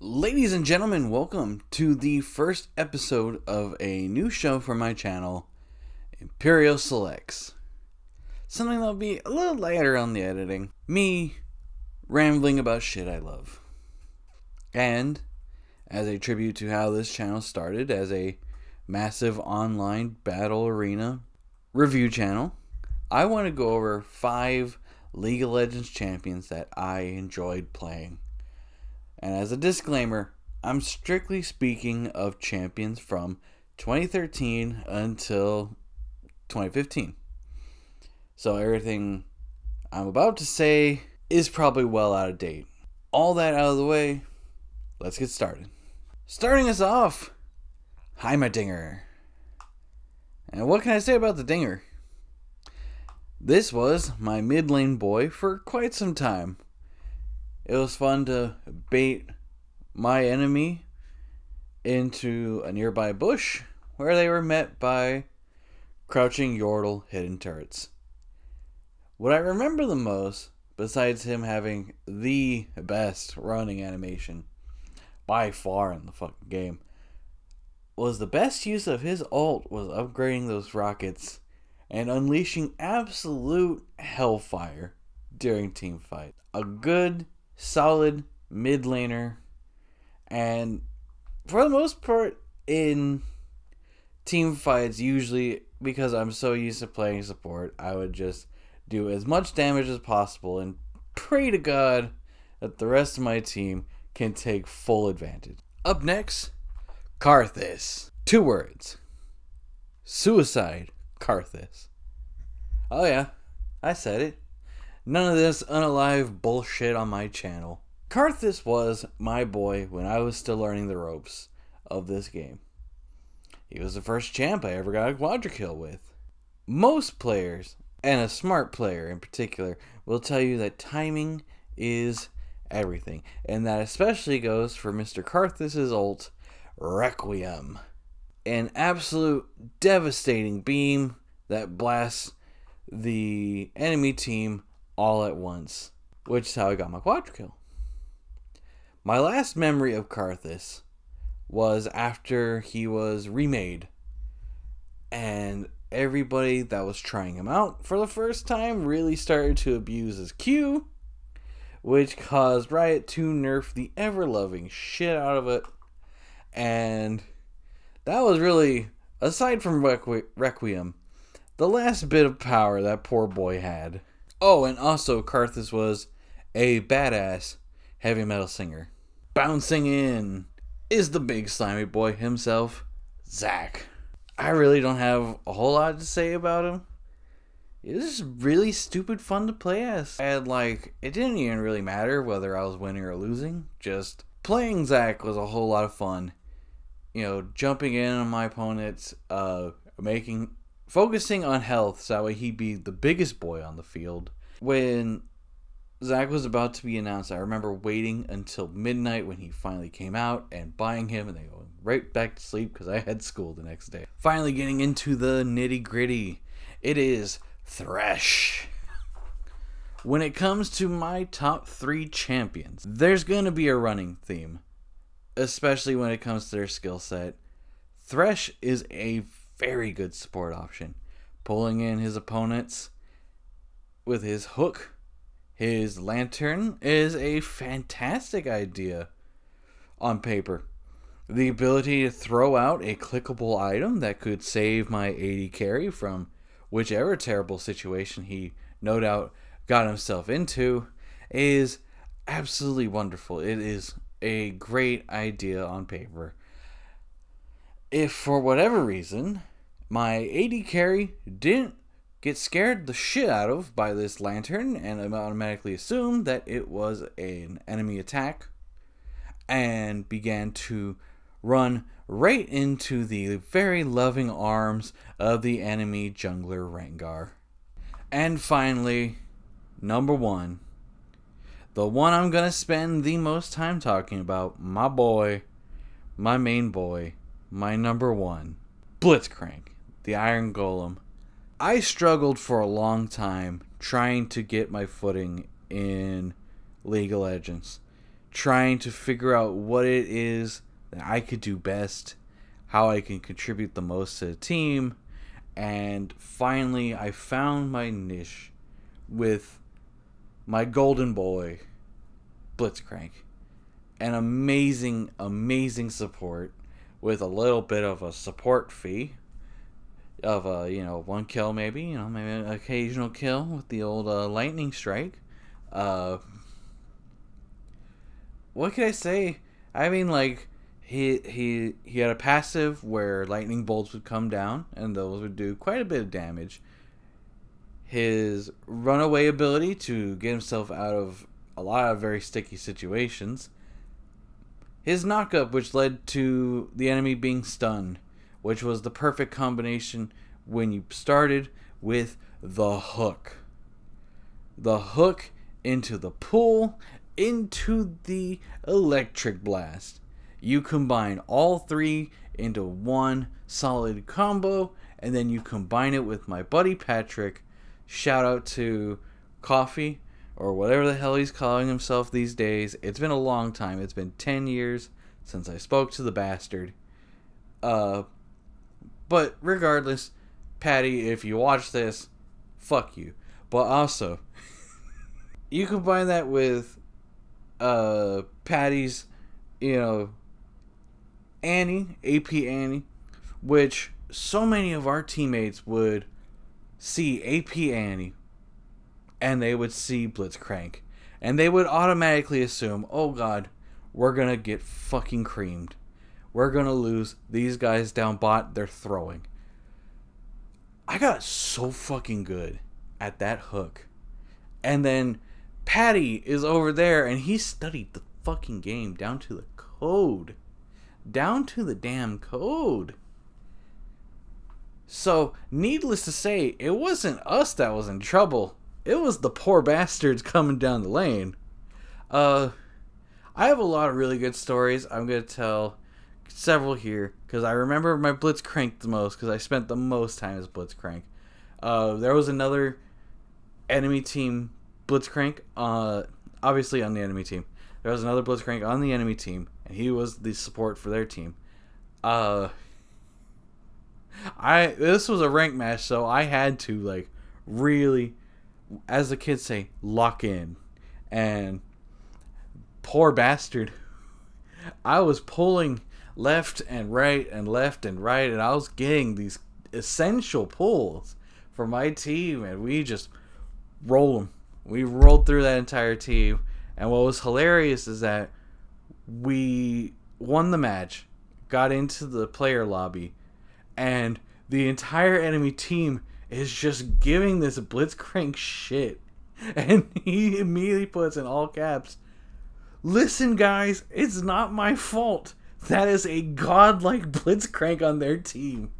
Ladies and gentlemen, welcome to the first episode of a new show for my channel, Imperial Selects. Something that'll be a little lighter on the editing. Me rambling about shit I love. And, as a tribute to how this channel started as a massive online battle arena review channel, I want to go over 5 League of Legends champions that I enjoyed playing. And as a disclaimer, I'm strictly speaking of champions from 2013 until 2015. So everything I'm about to say is probably well out of date. All that out of the way, let's get started. Starting us off, Heimerdinger. And what can I say about the Dinger? This was my mid lane boy for quite some time. It was fun to bait my enemy into a nearby bush where they were met by crouching Yordle hidden turrets. What I remember the most, besides him having the best running animation by far in the fucking game, was the best use of his ult was upgrading those rockets and unleashing absolute hellfire during team fight. A good solid mid laner, and for the most part in team fights, usually because I'm so used to playing support, I would just do as much damage as possible and pray to God that the rest of my team can take full advantage. Up next, Karthus. 2 words. Suicide Karthus. Oh yeah, I said it. None of this unalive bullshit on my channel. Karthus was my boy when I was still learning the ropes of this game. He was the first champ I ever got a quadra kill with. Most players, and a smart player in particular, will tell you that timing is everything. And that especially goes for Mr. Karthus' ult, Requiem. An absolute devastating beam that blasts the enemy team all at once, which is how I got my quadra kill. My last memory of Karthus was after he was remade, and everybody that was trying him out for the first time really started to abuse his Q, which caused Riot to nerf the ever-loving shit out of it, and that was really, aside from Requiem, the last bit of power that poor boy had. Oh, and also Karthus was a badass heavy metal singer. Bouncing in is the big slimy boy himself, Zac. I really don't have a whole lot to say about him. It was just really stupid fun to play as. And it didn't even really matter whether I was winning or losing. Just playing Zac was a whole lot of fun. You know, jumping in on my opponents, focusing on health so that way he'd be the biggest boy on the field. When Zac was about to be announced, I remember waiting until midnight when he finally came out and buying him and then going right back to sleep because I had school the next day. Finally getting into the nitty gritty. It is Thresh. When it comes to my top 3 champions, there's going to be a running theme, especially when it comes to their skill set. Thresh is a very good support option. Pulling in his opponents with his hook, his lantern, is a fantastic idea on paper. The ability to throw out a clickable item that could save my AD carry from whichever terrible situation he no doubt got himself into is absolutely wonderful. It is a great idea on paper. If for whatever reason my AD carry didn't get scared the shit out of by this lantern and I automatically assumed that it was an enemy attack and began to run right into the very loving arms of the enemy jungler Rengar. And finally, number 1. The one I'm going to spend the most time talking about, my boy, my main boy, my number 1, Blitzcrank, the Iron Golem. I struggled for a long time trying to get my footing in League of Legends trying to figure out what it is that I could do best, how I can contribute the most to the team, and finally I found my niche with my golden boy, Blitzcrank. An amazing, amazing support with a little bit of a support fee of one kill maybe, maybe an occasional kill with the old lightning strike. What can I say? I mean, like, he had a passive where lightning bolts would come down and those would do quite a bit of damage. His runaway ability to get himself out of a lot of very sticky situations. His knockup, which led to the enemy being stunned, which was the perfect combination when you started with the hook. The hook into the pool, into the electric blast. You combine all three into one solid combo, and then you combine it with my buddy Patrick. Shout out to Coffee, or whatever the hell he's calling himself these days. It's been a long time. It's been 10 years since I spoke to the bastard. But regardless, Patty, if you watch this, fuck you. But also, you combine that with Patty's, Annie, AP Annie, which so many of our teammates would see AP Annie and they would see Blitzcrank and they would automatically assume, oh god, we're gonna get fucking creamed. We're gonna lose. These guys down bot, they're throwing. I got so fucking good at that hook. And then Patty is over there and he studied the fucking game down to the code. Down to the damn code. So, needless to say, it wasn't us that was in trouble. It was the poor bastards coming down the lane. I have a lot of really good stories. I'm going to tell several here, because I remember my Blitzcrank the most, because I spent the most time as Blitzcrank. There was another enemy team Blitzcrank, obviously on the enemy team. There was another Blitzcrank on the enemy team, and he was the support for their team. This was a rank match, so I had to, really, as the kids say, lock in. And poor bastard, I was pulling left and right and left and right, and I was getting these essential pulls for my team, and we just rolled them. We rolled through that entire team, and what was hilarious is that we won the match, got into the player lobby, and the entire enemy team is just giving this Blitzcrank shit. And he immediately puts in all caps, listen guys, it's not my fault. That is a godlike Blitzcrank on their team.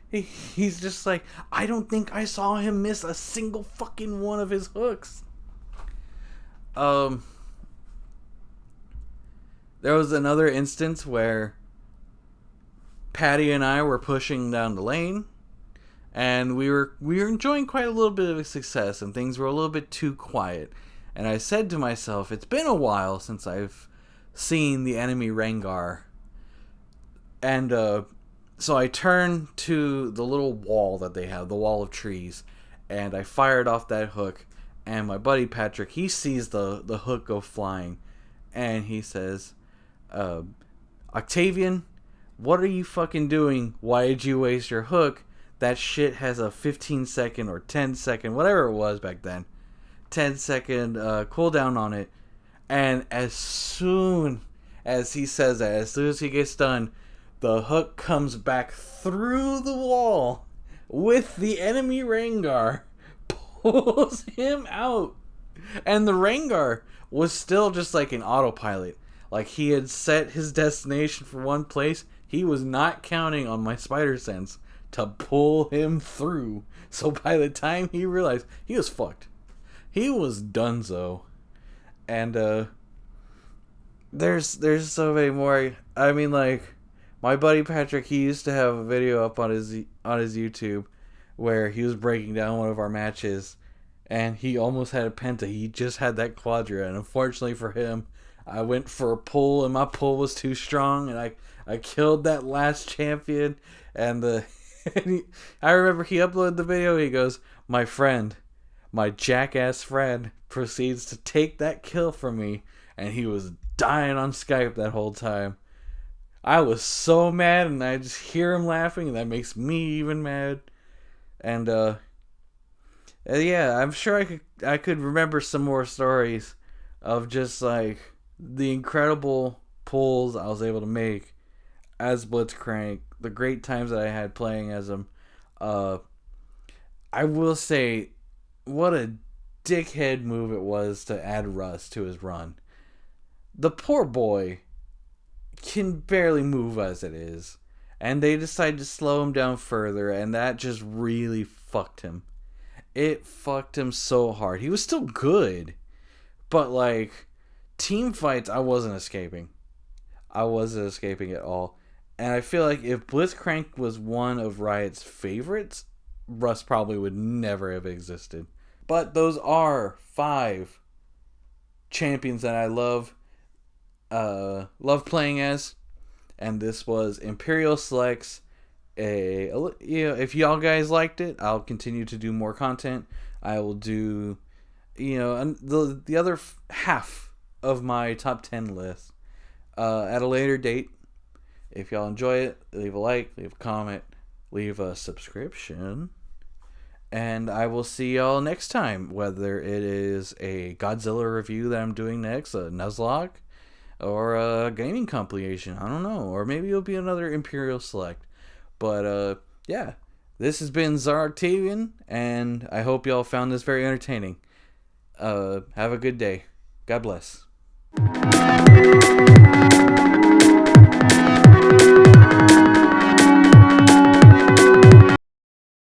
He's just like, I don't think I saw him miss a single fucking one of his hooks. There was another instance where Patty and I were pushing down the lane, and we were enjoying quite a little bit of success, and things were a little bit too quiet. And I said to myself, it's been a while since I've seen the enemy Rengar. And so I turned to the little wall that they have, the wall of trees, and I fired off that hook. And my buddy Patrick, he sees the hook go flying, and he says, Octavian, what are you fucking doing? Why did you waste your hook? That shit has a 15-second or 10-second, whatever it was back then, 10-second cooldown on it. And as soon as he says that, as soon as he gets done, the hook comes back through the wall with the enemy Rengar, pulls him out. And the Rengar was still just like an autopilot. Like, he had set his destination for one place. He was not counting on my spider sense to pull him through. So by the time he realized, he was fucked. He was donezo. And there's so many more. I mean, like, my buddy Patrick, he used to have a video up on his YouTube where he was breaking down one of our matches, and he almost had a penta. He just had that quadra, and unfortunately for him, I went for a pull, and my pull was too strong, and I killed that last champion. And I remember he uploaded the video. He goes, "My friend, my jackass friend, proceeds to take that kill from me," and he was dying on Skype that whole time. I was so mad, and I just hear him laughing, and that makes me even mad. And yeah, I'm sure I could remember some more stories of just like the incredible pulls I was able to make as Blitzcrank, the great times that I had playing as him. I will say, what a dickhead move it was to add Rust to his run. The poor boy can barely move as it is, and they decided to slow him down further, and that just really fucked him. It fucked him so hard. He was still good, but like team fights, I wasn't escaping. I wasn't escaping at all. And I feel like if Blitzcrank was one of Riot's favorites, Rust probably would never have existed. But those are 5 champions that I love playing as, and this was Imperial Selects. If y'all guys liked it, I'll continue to do more content. I will do, the other half of my top 10 list at a later date. If y'all enjoy it, leave a like, leave a comment, leave a subscription, and I will see y'all next time. Whether it is a Godzilla review that I'm doing next, a Nuzlocke, or a gaming compilation, I don't know, or maybe it'll be another Imperial Select. But yeah, this has been TsarOctavian, and I hope y'all found this very entertaining. Have a good day. God bless.